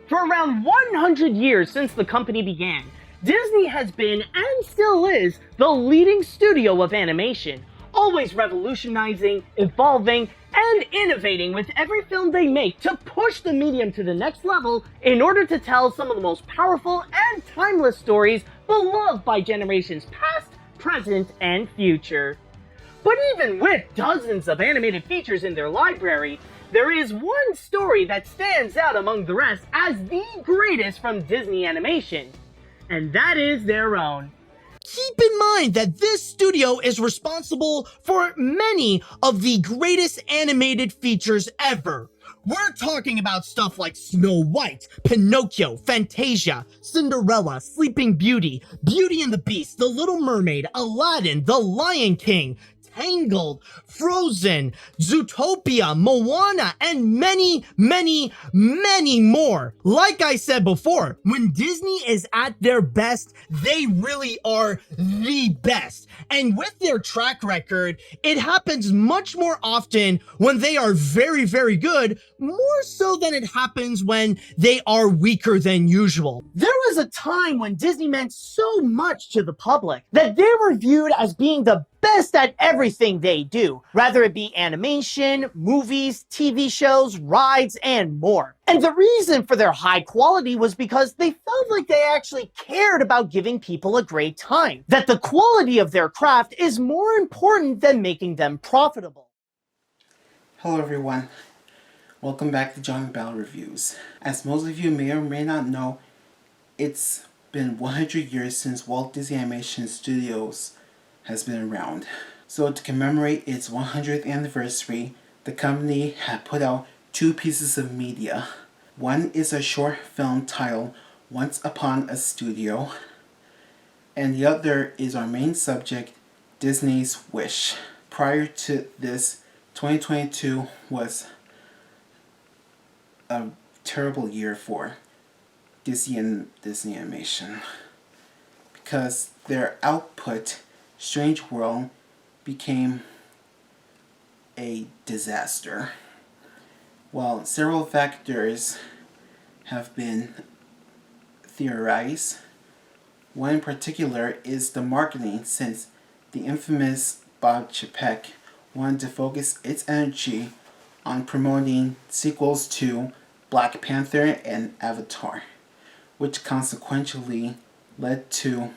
For around 100 years since the company began, Disney has been, and still is, the leading studio of animation, always revolutionizing, evolving, and innovating with every film they make to push the medium to the next level in order to tell some of the most powerful and timeless stories beloved by generations past, present, and future. But even with dozens of animated features in their library, there is one story that stands out among the rest as the greatest from Disney animation, and that is their own. Keep in mind that this studio is responsible for many of the greatest animated features ever. We're talking about stuff like Snow White, Pinocchio, Fantasia, Cinderella, Sleeping Beauty, Beauty and the Beast, The Little Mermaid, Aladdin, The Lion King, Tangled, Frozen, Zootopia, Moana, and many, many, many more. Like I said before, when Disney is at their best, they really are the best. And with their track record, it happens much more often when they are very, very good, more so than it happens when they are weaker than usual. There was a time when Disney meant so much to the public that they were viewed as being the best at everything they do, whether it be animation, movies, TV shows, rides, and more. And the reason for their high quality was because they felt like they actually cared about giving people a great time, that the quality of their craft is more important than making them profitable. Hello everyone, welcome back to John Bell Reviews. As most of you may or may not know, it's been 100 years since Walt Disney Animation Studios has been around. So to commemorate its 100th anniversary, the company had put out two pieces of media. One is a short film titled Once Upon a Studio, and the other is our main subject, Disney's Wish. Prior to this, 2022 was a terrible year for Disney and Disney Animation because their output, Strange World, became a disaster. While several factors have been theorized, one in particular is the marketing, since the infamous Bob Chapek wanted to focus its energy on promoting sequels to Black Panther and Avatar, which consequently led to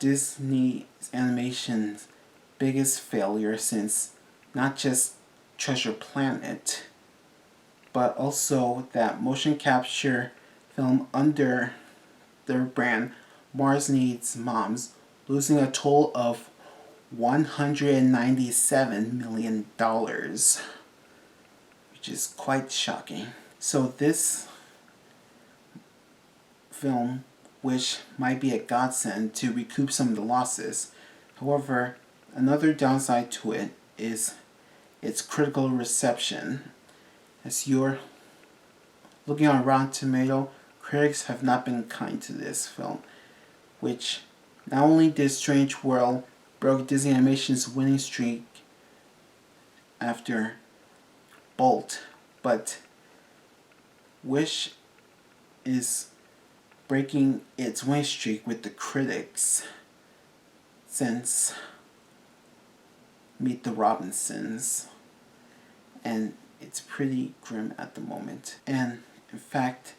Disney Animation's biggest failure since not just Treasure Planet, but also that motion capture film under their brand Mars Needs Moms, losing a total of $197 million, which is quite shocking. So this film, which might be a godsend to recoup some of the losses. However, another downside to it is its critical reception. As you're looking on Rotten Tomato, critics have not been kind to this film, which not only did Strange World broke Disney Animation's winning streak after Bolt, but Wish is breaking its winning streak with the critics since Meet the Robinsons, and it's pretty grim at the moment. And in fact,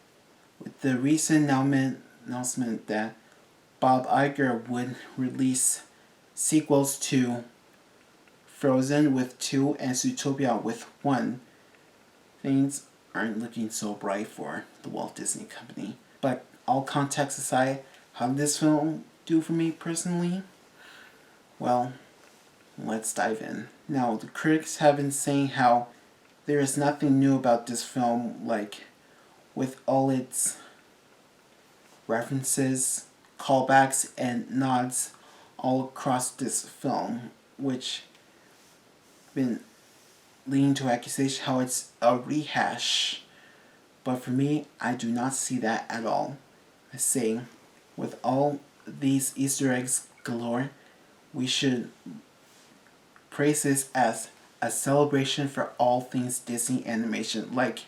with the recent announcement that Bob Iger would release sequels to Frozen with 2 and Zootopia with 1, things aren't looking so bright for the Walt Disney Company. But all context aside, how did this film do for me personally? Well, let's dive in. Now, the critics have been saying how there is nothing new about this film, like with all its references, callbacks, and nods all across this film, which been leading to accusation how it's a rehash. But for me, I do not see that at all. I say, with all these Easter eggs galore, we should praise this as a celebration for all things Disney animation, like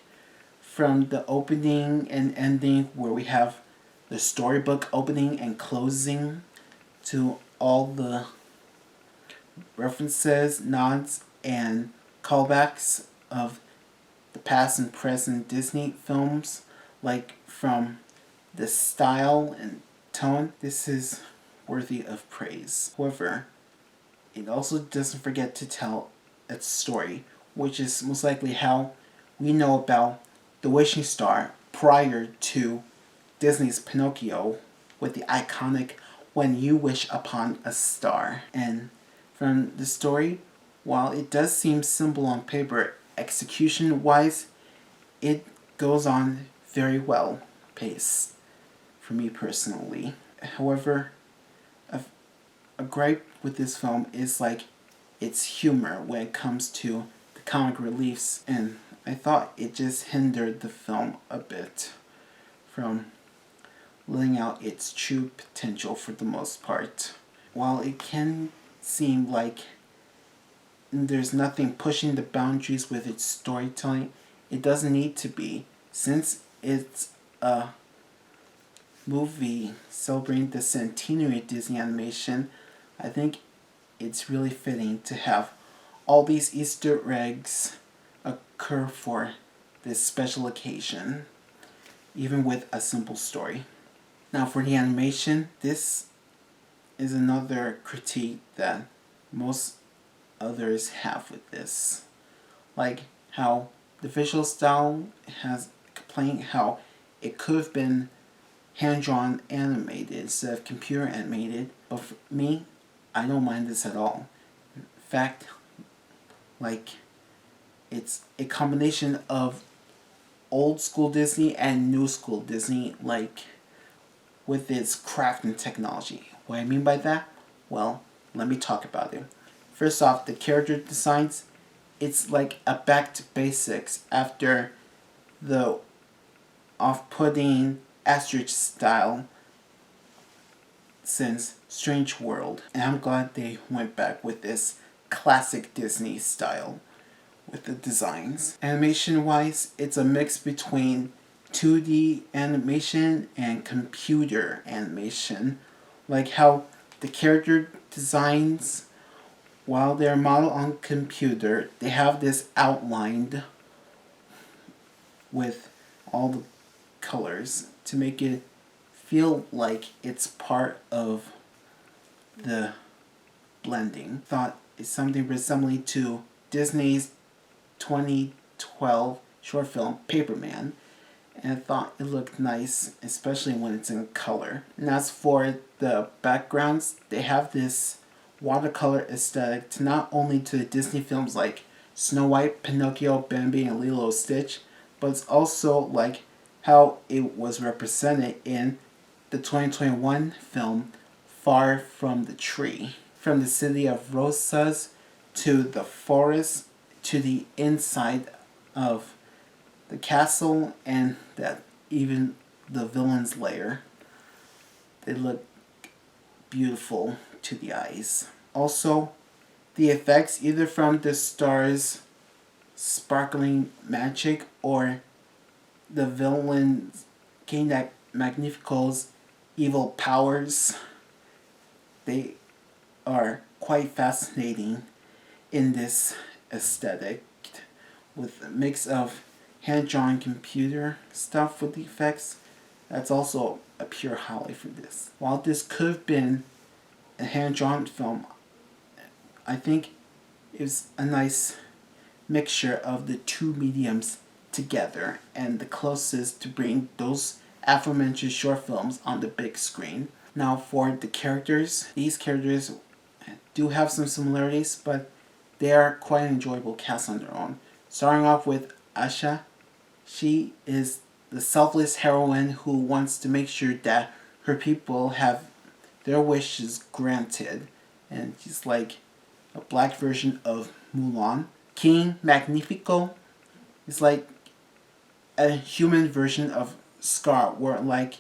from the opening and ending where we have the storybook opening and closing to all the references, nods, and callbacks of the past and present Disney films, like from the style and tone, this is worthy of praise. However, it also doesn't forget to tell its story, which is most likely how we know about the wishing star prior to Disney's Pinocchio with the iconic "When you wish upon a star." And from the story, while it does seem simple on paper, execution-wise, it goes on very well paced for me personally. However, a gripe with this film is like its humor when it comes to the comic reliefs, and I thought it just hindered the film a bit from letting out its true potential for the most part. While it can seem like there's nothing pushing the boundaries with its storytelling, it doesn't need to be, since it's a movie celebrating the centenary of Disney animation. I think it's really fitting to have all these Easter eggs occur for this special occasion, even with a simple story. Now for the animation, this is another critique that most others have with this. Like how the visual style has complained how it could have been hand-drawn animated instead of computer animated, but for me, I don't mind this at all. In fact, like, it's a combination of old school Disney and new school Disney, like, with its craft and technology. What I mean by that? Well, let me talk about it. First off, the character designs, it's like a back to basics after the off-putting asterisk style since Strange World. And I'm glad they went back with this classic Disney style with the designs. Animation-wise, it's a mix between 2D animation and computer animation. Like how the character designs, while they're modeled on computer, they have this outlined with all the colors to make it feel like it's part of the blending. Thought it's something resembling to Disney's 2012 short film Paperman, and I thought it looked nice, especially when it's in color. And as for the backgrounds, they have this watercolor aesthetic to not only to the Disney films like Snow White, Pinocchio, Bambi, and Lilo Stitch, but it's also like how it was represented in the 2021 film Far From the Tree. From the city of Rosas to the forest to the inside of the castle and that even the villain's lair. They look beautiful to the eyes. Also, the effects either from the stars' sparkling magic or the villain King Magnifico's evil powers, they are quite fascinating in this aesthetic with a mix of hand-drawn computer stuff with the effects. That's also a pure highlight for this. While this could have been a hand-drawn film, I think it was a nice mixture of the two mediums together and the closest to bring those aforementioned short films on the big screen. Now for the characters, these characters do have some similarities, but they are quite an enjoyable cast on their own. Starting off with Asha, she is the selfless heroine who wants to make sure that her people have their wishes granted, and she's like a black version of Mulan. King Magnifico is like a human version of Scar, where like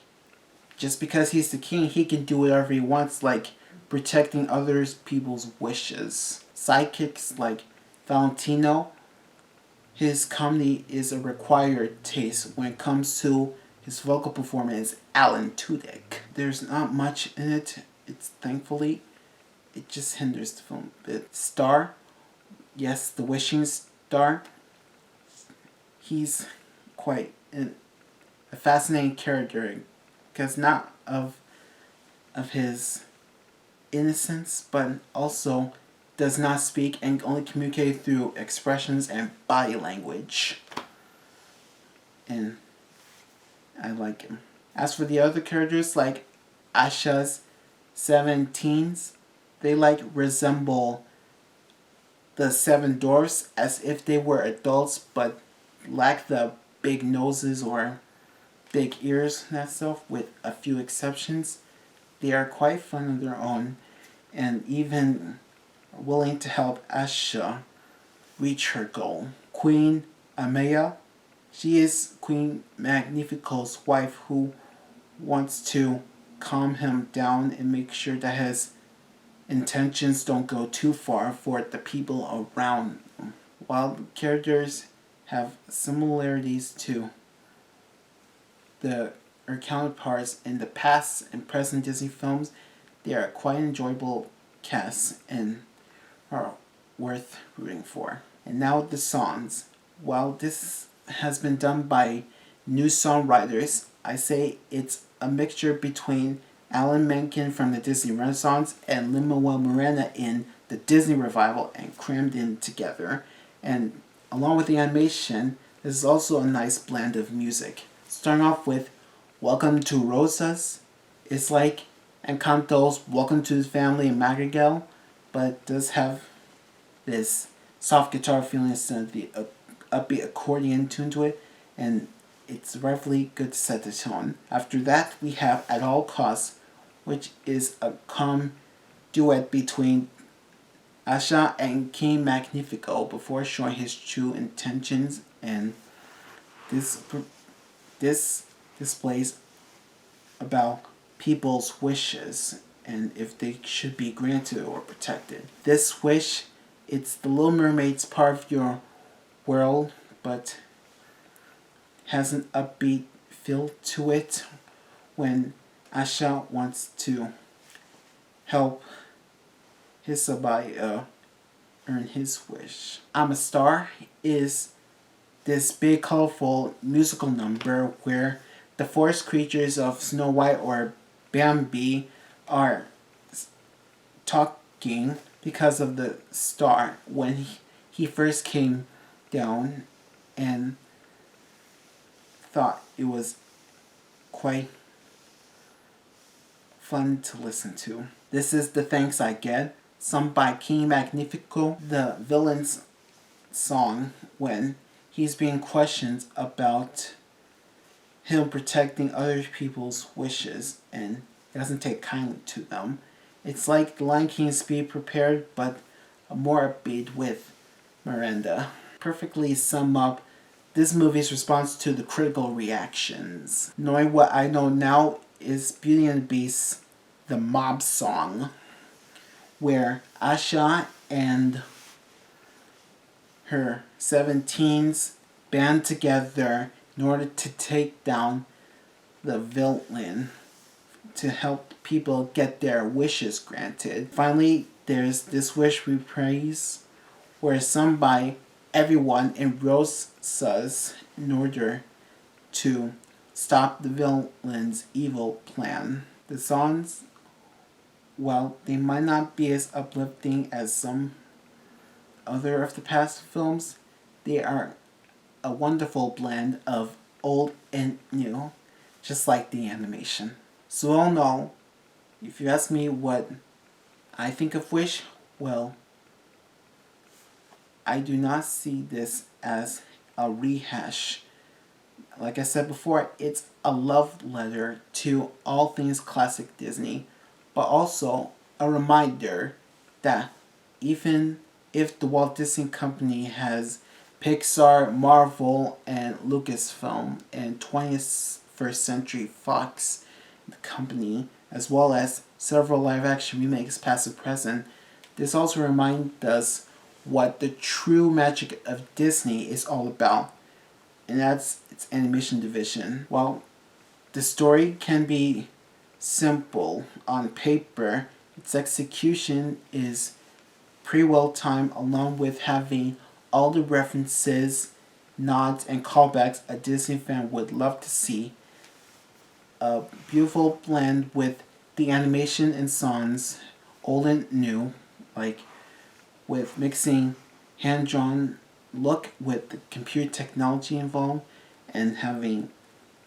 just because he's the king, he can do whatever he wants, like protecting others people's wishes. Sidekicks like Valentino, his comedy is a required taste when it comes to his vocal performance, Alan Tudyk. There's not much in it. It's thankfully, it just hinders the film a bit. Star, yes, the wishing star. He's quite a fascinating character because not of his innocence, but also does not speak and only communicate through expressions and body language. And I like him. As for the other characters, like Asha's 17s, they resemble the Seven Dwarfs as if they were adults but lack the big noses or big ears and that stuff, with a few exceptions. They are quite fun on their own and even willing to help Asha reach her goal. Queen Amaya, she is Queen Magnifico's wife who wants to calm him down and make sure that his intentions don't go too far for the people around him. While the characters have similarities to their counterparts in the past and present Disney films, they are quite enjoyable casts and are worth rooting for. And now the songs. While this has been done by new songwriters, I say it's a mixture between Alan Menken from the Disney Renaissance and Lin-Manuel Miranda in the Disney Revival and crammed in together. And along with the animation, this is also a nice blend of music. Starting off with Welcome to Rosas. It's like Encanto's Welcome to the Family in Madrigal, but it does have this soft guitar feeling instead of the upbeat accordion tune to it, and it's rightfully good to set the tone. After that, we have At All Costs, which is a calm duet between Asha and King Magnifico before showing his true intentions, and this displays about people's wishes and if they should be granted or protected. This wish, it's the Little Mermaid's part of your world, but has an upbeat feel to it when Asha wants to help Hisabaya earn his wish. I'm a Star is this big colorful musical number where the forest creatures of Snow White or Bambi are talking because of the star when he first came down, and thought it was quite fun to listen to. This is The Thanks I Get, sung by King Magnifico, the villain's song when he's being questioned about him protecting other people's wishes and he doesn't take kindly to them. It's like The Lion King's Be Prepared, but more upbeat with Miranda. Perfectly sum up this movie's response to the critical reactions. Knowing what I know now is Beauty and the Beast, the mob song, where Asha and her 17s band together in order to take down the villain to help people get their wishes granted. Finally, there's This Wish We Praise, where sung by everyone in Rosas in order to stop the villain's evil plan. The songs, while they might not be as uplifting as some other of the past films, they are a wonderful blend of old and new, just like the animation. So all in all, if you ask me what I think of Wish, well, I do not see this as a rehash. Like I said before, it's a love letter to all things classic Disney, but also a reminder that even if the Walt Disney Company has Pixar, Marvel, and Lucasfilm, and 21st Century Fox, the company, as well as several live-action remakes past and present, this also reminds us what the true magic of Disney is all about, and that's its animation division. While the story can be simple on paper, its execution is pretty well timed, along with having all the references, nods, and callbacks a Disney fan would love to see. A beautiful blend with the animation and songs, old and new, like with mixing hand-drawn look with the computer technology involved, and having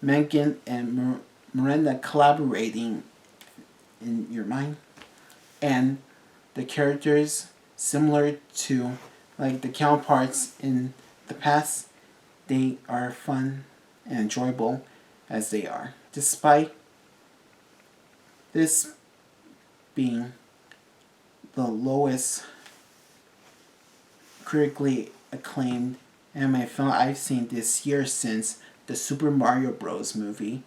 Megan and Miranda collaborating in your mind, and the characters similar to like the counterparts in the past, they are fun and enjoyable as they are. Despite this being the lowest critically acclaimed anime film I've seen this year since the Super Mario Bros. Movie,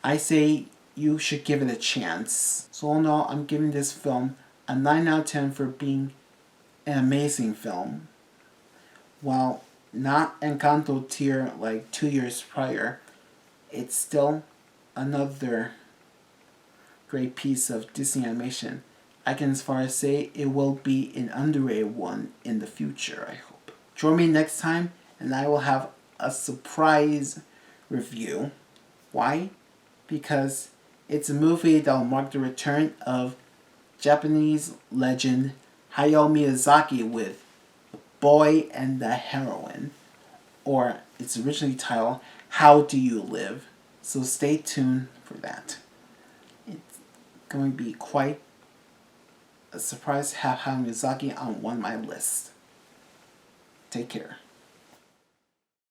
I say you should give it a chance. So all in all, I'm giving this film a 9 out of 10 for being an amazing film. While not Encanto tier like 2 years prior, it's still another great piece of Disney animation. I can as far as say it will be an underrated one in the future, I hope. Join me next time and I will have a surprise review. Why? Because it's a movie that will mark the return of Japanese legend Hayao Miyazaki with The Boy and the Heroine, or its originally titled How Do You Live? So stay tuned for that. It's going to be quite a surprise to have Hayao Miyazaki on one of my lists. Take care.